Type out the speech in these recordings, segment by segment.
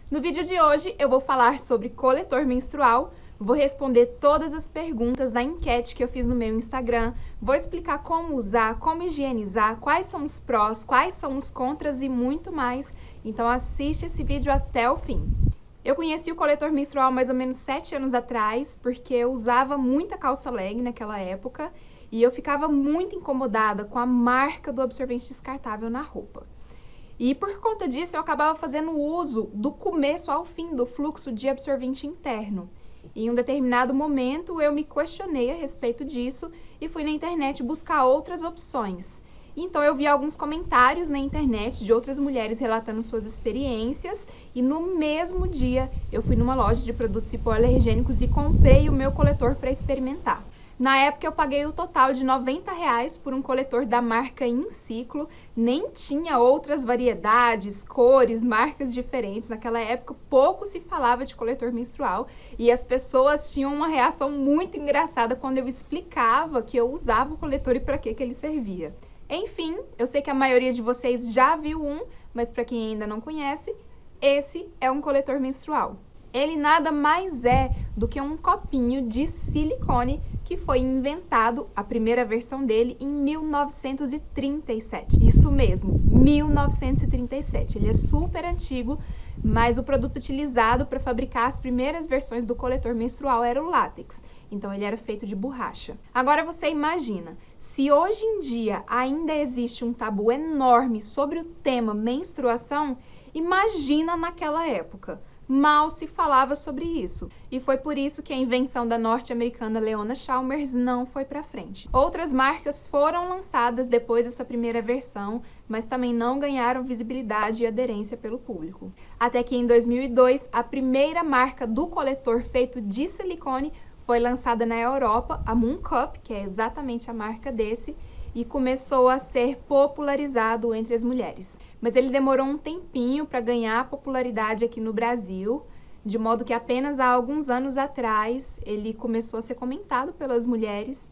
No vídeo de hoje eu vou falar sobre coletor menstrual, vou responder todas as perguntas da enquete que eu fiz no meu Instagram, vou explicar como usar, como higienizar, quais são os prós, quais são os contras e muito mais. Então assiste esse vídeo até o fim. Eu conheci o coletor menstrual mais ou menos 7 anos atrás, porque eu usava muita calça leg naquela época e eu ficava muito incomodada com a marca do absorvente descartável na roupa. E por conta disso eu acabava fazendo uso do começo ao fim do fluxo de absorvente interno. E em um determinado momento eu me questionei a respeito disso e fui na internet buscar outras opções. Então eu vi alguns comentários na internet de outras mulheres relatando suas experiências e no mesmo dia eu fui numa loja de produtos hipoalergênicos e comprei o meu coletor para experimentar. Na época eu paguei o total de R$90 por um coletor da marca Inciclo, nem tinha outras variedades, cores, marcas diferentes. Naquela época pouco se falava de coletor menstrual e as pessoas tinham uma reação muito engraçada quando eu explicava que eu usava o coletor e para que ele servia. Enfim, eu sei que a maioria de vocês já viu um, mas para quem ainda não conhece, esse é um coletor menstrual. Ele nada mais é do que um copinho de silicone que foi inventado, a primeira versão dele, em 1937. Isso mesmo, 1937. Ele é super antigo, mas o produto utilizado para fabricar as primeiras versões do coletor menstrual era o látex. Então ele era feito de borracha. Agora você imagina, se hoje em dia ainda existe um tabu enorme sobre o tema menstruação, imagina naquela época. Mal se falava sobre isso, e foi por isso que a invenção da norte-americana Leona Chalmers não foi para frente. Outras marcas foram lançadas depois dessa primeira versão, mas também não ganharam visibilidade e aderência pelo público. Até que em 2002, a primeira marca do coletor feito de silicone foi lançada na Europa, a Moon Cup, que é exatamente a marca desse, e começou a ser popularizado entre as mulheres. Mas ele demorou um tempinho para ganhar popularidade aqui no Brasil, de modo que apenas há alguns anos atrás ele começou a ser comentado pelas mulheres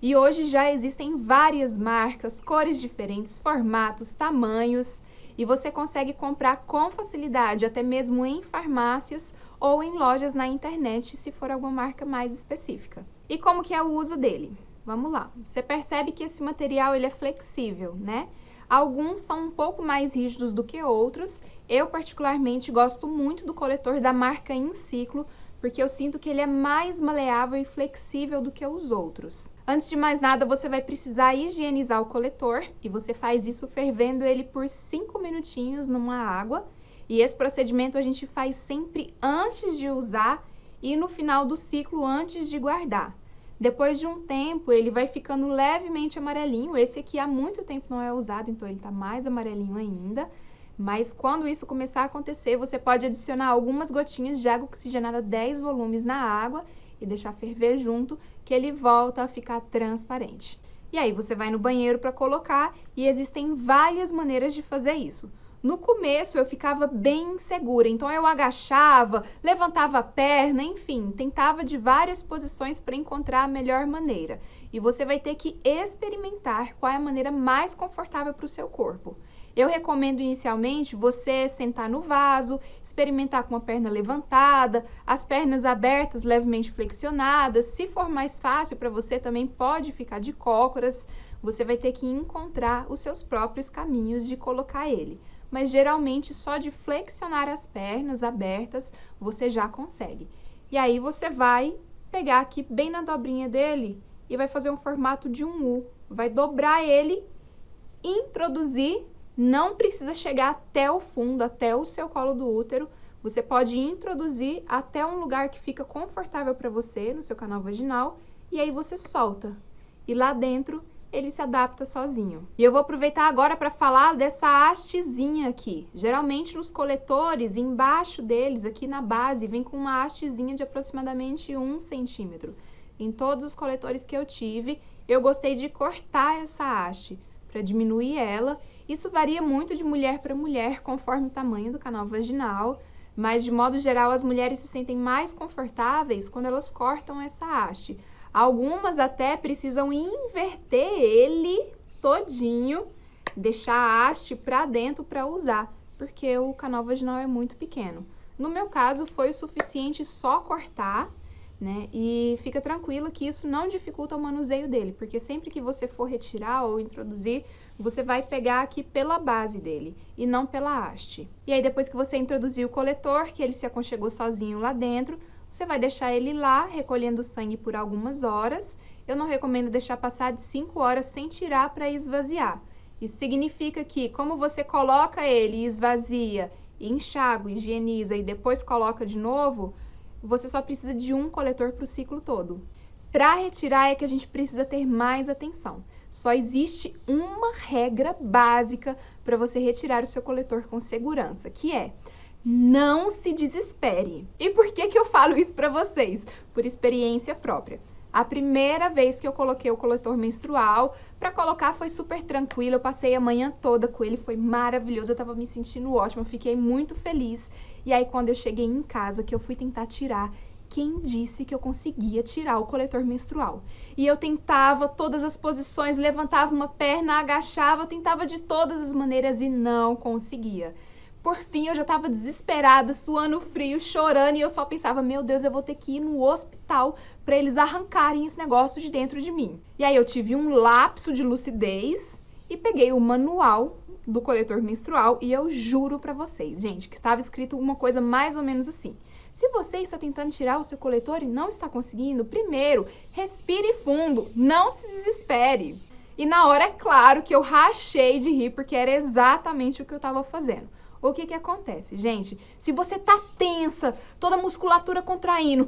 e hoje já existem várias marcas, cores diferentes, formatos, tamanhos e você consegue comprar com facilidade, até mesmo em farmácias ou em lojas na internet, se for alguma marca mais específica. E como que é o uso dele? Vamos lá, você percebe que esse material ele é flexível, né? Alguns são um pouco mais rígidos do que outros. Eu particularmente gosto muito do coletor da marca Inciclo, porque eu sinto que ele é mais maleável e flexível do que os outros. Antes de mais nada, você vai precisar higienizar o coletor e você faz isso fervendo ele por 5 minutinhos numa água. E esse procedimento a gente faz sempre antes de usar e no final do ciclo antes de guardar. Depois de um tempo, ele vai ficando levemente amarelinho. Esse aqui há muito tempo não é usado, então ele tá mais amarelinho ainda. Mas quando isso começar a acontecer, você pode adicionar algumas gotinhas de água oxigenada 10 volumes na água e deixar ferver junto, que ele volta a ficar transparente. E aí você vai no banheiro para colocar e existem várias maneiras de fazer isso. No começo eu ficava bem insegura, então eu agachava, levantava a perna, enfim, tentava de várias posições para encontrar a melhor maneira. E você vai ter que experimentar qual é a maneira mais confortável para o seu corpo. Eu recomendo inicialmente você sentar no vaso, experimentar com a perna levantada, as pernas abertas, levemente flexionadas. Se for mais fácil para você, também pode ficar de cócoras. Você vai ter que encontrar os seus próprios caminhos de colocar ele. Mas geralmente só de flexionar as pernas abertas você já consegue. E aí você vai pegar aqui bem na dobrinha dele e vai fazer um formato de um U. Vai dobrar ele, introduzir, não precisa chegar até o fundo, até o seu colo do útero. Você pode introduzir até um lugar que fica confortável para você, no seu canal vaginal, e aí você solta. E lá dentro ele se adapta sozinho. E eu vou aproveitar agora para falar dessa hastezinha aqui. Geralmente nos coletores, embaixo deles, aqui na base, vem com uma hastezinha de aproximadamente 1 centímetro. Em todos os coletores que eu tive, eu gostei de cortar essa haste para diminuir ela. Isso varia muito de mulher para mulher, conforme o tamanho do canal vaginal, mas de modo geral as mulheres se sentem mais confortáveis quando elas cortam essa haste. Algumas até precisam inverter ele todinho, deixar a haste para dentro para usar, porque o canal vaginal é muito pequeno. No meu caso, foi o suficiente só cortar, né? E fica tranquila que isso não dificulta o manuseio dele, porque sempre que você for retirar ou introduzir, você vai pegar aqui pela base dele e não pela haste. E aí depois que você introduzir o coletor, que ele se aconchegou sozinho lá dentro, você vai deixar ele lá recolhendo sangue por algumas horas. Eu não recomendo deixar passar de 5 horas sem tirar para esvaziar. Isso significa que, como você coloca ele e esvazia, enxágua, higieniza e depois coloca de novo, você só precisa de um coletor para o ciclo todo. Para retirar é que a gente precisa ter mais atenção. Só existe uma regra básica para você retirar o seu coletor com segurança, que é: não se desespere. E por que que eu falo isso para vocês? Por experiência própria. A primeira vez que eu coloquei o coletor menstrual, para colocar foi super tranquilo, eu passei a manhã toda com ele, foi maravilhoso, eu tava me sentindo ótima, eu fiquei muito feliz. E aí quando eu cheguei em casa, que eu fui tentar tirar, quem disse que eu conseguia tirar o coletor menstrual? E eu tentava todas as posições, levantava uma perna, agachava, tentava de todas as maneiras e não conseguia. Por fim, eu já estava desesperada, suando frio, chorando, e eu só pensava: meu Deus, eu vou ter que ir no hospital para eles arrancarem esse negócio de dentro de mim. E aí eu tive um lapso de lucidez e peguei o manual do coletor menstrual e eu juro para vocês, gente, que estava escrito uma coisa mais ou menos assim: se você está tentando tirar o seu coletor e não está conseguindo, primeiro, respire fundo, não se desespere. E na hora, é claro que eu rachei de rir, porque era exatamente o que eu estava fazendo. O que que acontece, gente? Se você tá tensa, toda a musculatura contraindo,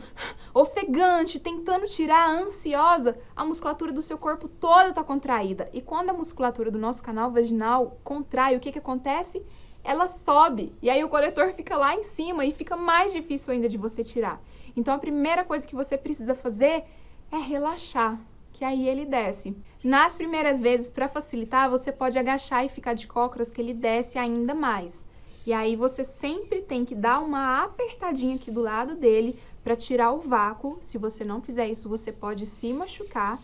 ofegante, tentando tirar, ansiosa, a musculatura do seu corpo toda tá contraída. E quando a musculatura do nosso canal vaginal contrai, o que que acontece? Ela sobe. E aí o coletor fica lá em cima e fica mais difícil ainda de você tirar. Então a primeira coisa que você precisa fazer é relaxar, que aí ele desce. Nas primeiras vezes, para facilitar, você pode agachar e ficar de cócoras, que ele desce ainda mais. E aí você sempre tem que dar uma apertadinha aqui do lado dele para tirar o vácuo. Se você não fizer isso, você pode se machucar.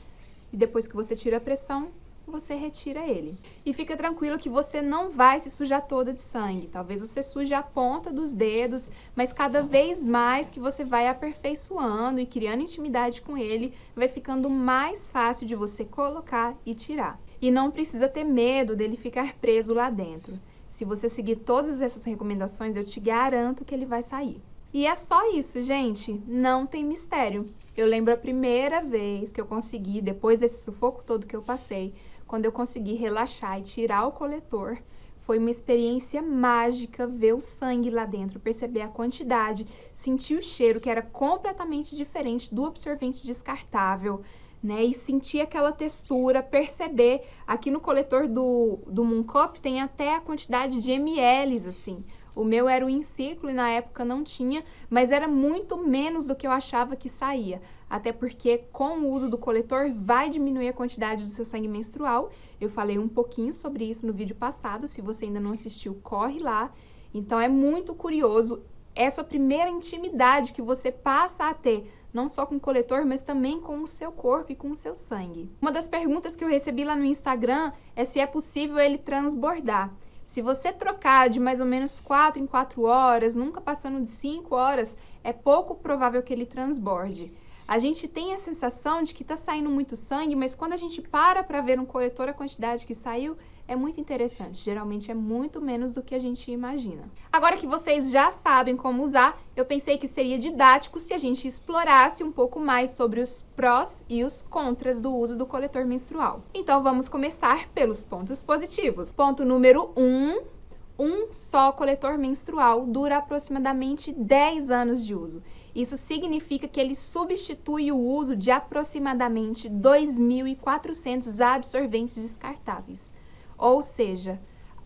E depois que você tira a pressão, você retira ele. E fica tranquilo que você não vai se sujar toda de sangue. Talvez você suje a ponta dos dedos, mas cada vez mais que você vai aperfeiçoando e criando intimidade com ele, vai ficando mais fácil de você colocar e tirar. E não precisa ter medo dele ficar preso lá dentro. Se você seguir todas essas recomendações, eu te garanto que ele vai sair. E é só isso, gente. Não tem mistério. Eu lembro a primeira vez que eu consegui, depois desse sufoco todo que eu passei, quando eu consegui relaxar e tirar o coletor, foi uma experiência mágica ver o sangue lá dentro, perceber a quantidade, sentir o cheiro, que era completamente diferente do absorvente descartável, né, e sentir aquela textura, perceber. Aqui no coletor do Moon Cup tem até a quantidade de ml, assim. O meu era o em ciclo e na época não tinha, mas era muito menos do que eu achava que saía. Até porque com o uso do coletor vai diminuir a quantidade do seu sangue menstrual. Eu falei um pouquinho sobre isso no vídeo passado, se você ainda não assistiu, corre lá. Então é muito curioso essa primeira intimidade que você passa a ter, não só com o coletor, mas também com o seu corpo e com o seu sangue. Uma das perguntas que eu recebi lá no Instagram é se é possível ele transbordar. Se você trocar de mais ou menos 4 em 4 horas, nunca passando de 5 horas, é pouco provável que ele transborde. A gente tem a sensação de que está saindo muito sangue, mas quando a gente para ver um coletor, a quantidade que saiu é muito interessante. Geralmente é muito menos do que a gente imagina. Agora que vocês já sabem como usar, eu pensei que seria didático se a gente explorasse um pouco mais sobre os prós e os contras do uso do coletor menstrual. Então vamos começar pelos pontos positivos. Ponto número 1. Um só coletor menstrual dura aproximadamente 10 anos de uso. Isso significa que ele substitui o uso de aproximadamente 2.400 absorventes descartáveis. Ou seja,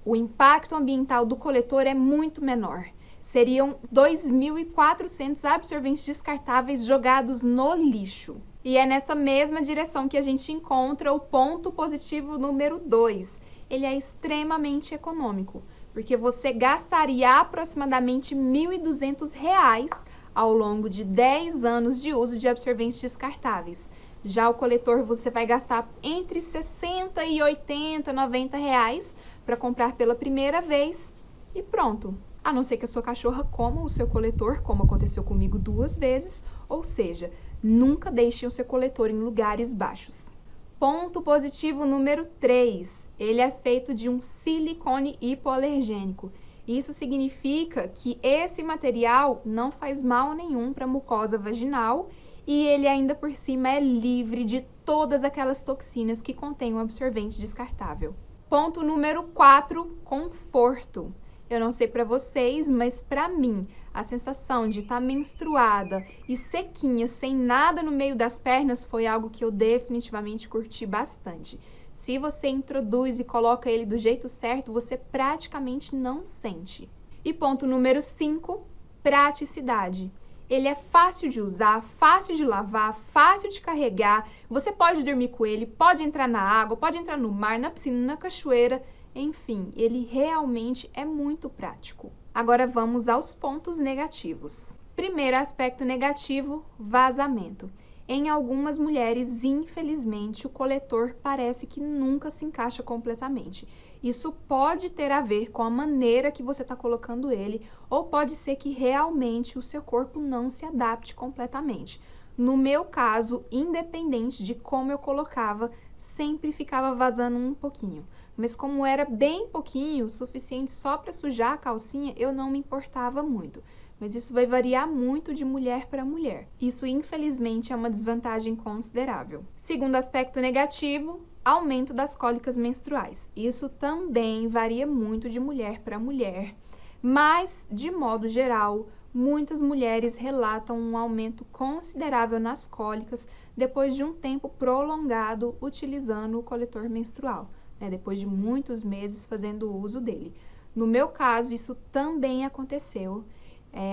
o impacto ambiental do coletor é muito menor. Seriam 2.400 absorventes descartáveis jogados no lixo. E é nessa mesma direção que a gente encontra o ponto positivo número 2. Ele é extremamente econômico, porque você gastaria aproximadamente R$ 1.200 ao longo de 10 anos de uso de absorventes descartáveis. Já o coletor você vai gastar entre 60 e 80, 90 reais para comprar pela primeira vez e pronto. a não ser que a sua cachorra coma o seu coletor, como aconteceu comigo 2 vezes, ou seja, nunca deixe o seu coletor em lugares baixos. Ponto positivo número 3, ele é feito de um silicone hipoalergênico. Isso significa que esse material não faz mal nenhum para a mucosa vaginal e ele ainda por cima é livre de todas aquelas toxinas que contém o absorvente descartável. Ponto número 4, conforto. Eu não sei para vocês, mas para mim, a sensação de estar menstruada e sequinha, sem nada no meio das pernas, foi algo que eu definitivamente curti bastante. Se você introduz e coloca ele do jeito certo, você praticamente não sente. E ponto número 5, praticidade. Ele é fácil de usar, fácil de lavar, fácil de carregar. Você pode dormir com ele, pode entrar na água, pode entrar no mar, na piscina, na cachoeira. Enfim, ele realmente é muito prático. Agora vamos aos pontos negativos. Primeiro aspecto negativo, vazamento. Em algumas mulheres, infelizmente, o coletor parece que nunca se encaixa completamente. Isso pode ter a ver com a maneira que você está colocando ele, ou pode ser que realmente o seu corpo não se adapte completamente. No meu caso, independente de como eu colocava, sempre ficava vazando um pouquinho. Mas como era bem pouquinho, o suficiente só para sujar a calcinha, eu não me importava muito. Mas isso vai variar muito de mulher para mulher. Isso, infelizmente, é uma desvantagem considerável. Segundo aspecto negativo, aumento das cólicas menstruais. Isso também varia muito de mulher para mulher, mas, de modo geral, muitas mulheres relatam um aumento considerável nas cólicas depois de um tempo prolongado utilizando o coletor menstrual, né? Depois de muitos meses fazendo uso dele. No meu caso, isso também aconteceu.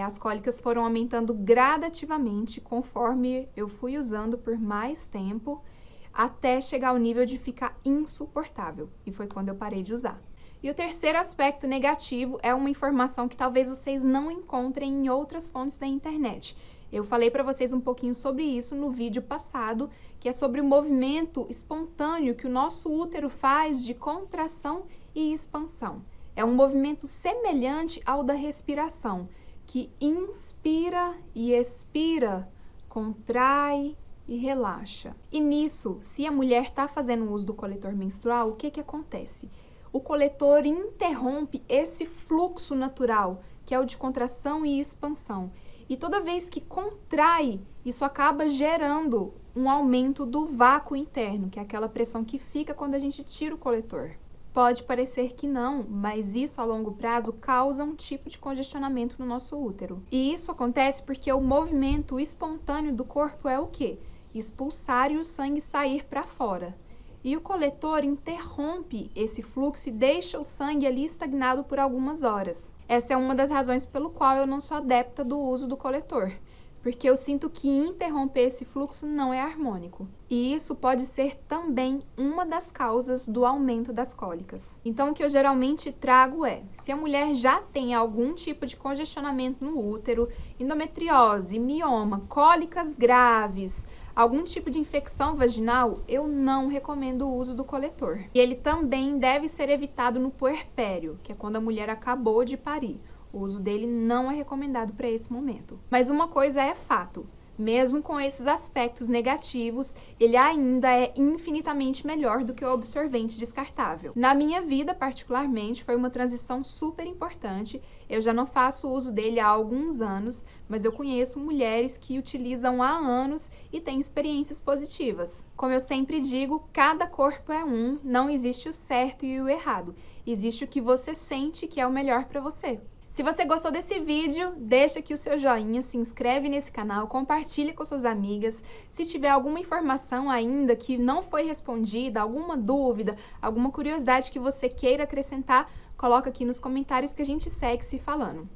As cólicas foram aumentando gradativamente conforme eu fui usando por mais tempo, até chegar ao nível de ficar insuportável. E foi quando eu parei de usar. E o terceiro aspecto negativo é uma informação que talvez vocês não encontrem em outras fontes da internet. Eu falei para vocês um pouquinho sobre isso no vídeo passado, que é sobre o movimento espontâneo que o nosso útero faz de contração e expansão. É um movimento semelhante ao da respiração, que inspira e expira, contrai e relaxa. E nisso, se a mulher está fazendo uso do coletor menstrual, o que acontece? O coletor interrompe esse fluxo natural, que é o de contração e expansão. E toda vez que contrai, isso acaba gerando um aumento do vácuo interno, que é aquela pressão que fica quando a gente tira o coletor. Pode parecer que não, mas isso a longo prazo causa um tipo de congestionamento no nosso útero. E isso acontece porque o movimento espontâneo do corpo é o quê? Expulsar e o sangue sair para fora. E o coletor interrompe esse fluxo e deixa o sangue ali estagnado por algumas horas. Essa é uma das razões pelo qual eu não sou adepta do uso do coletor, porque eu sinto que interromper esse fluxo não é harmônico. E isso pode ser também uma das causas do aumento das cólicas. Então, o que eu geralmente trago é, se a mulher já tem algum tipo de congestionamento no útero, endometriose, mioma, cólicas graves, algum tipo de infecção vaginal, eu não recomendo o uso do coletor. E ele também deve ser evitado no puerpério, que é quando a mulher acabou de parir. O uso dele não é recomendado para esse momento. Mas uma coisa é fato, mesmo com esses aspectos negativos, ele ainda é infinitamente melhor do que o absorvente descartável. Na minha vida, particularmente, foi uma transição super importante. Eu já não faço uso dele há alguns anos, mas eu conheço mulheres que utilizam há anos e têm experiências positivas. Como eu sempre digo, cada corpo é um, não existe o certo e o errado. Existe o que você sente que é o melhor para você. Se você gostou desse vídeo, deixa aqui o seu joinha, se inscreve nesse canal, compartilha com suas amigas. Se tiver alguma informação ainda que não foi respondida, alguma dúvida, alguma curiosidade que você queira acrescentar, coloca aqui nos comentários que a gente segue se falando.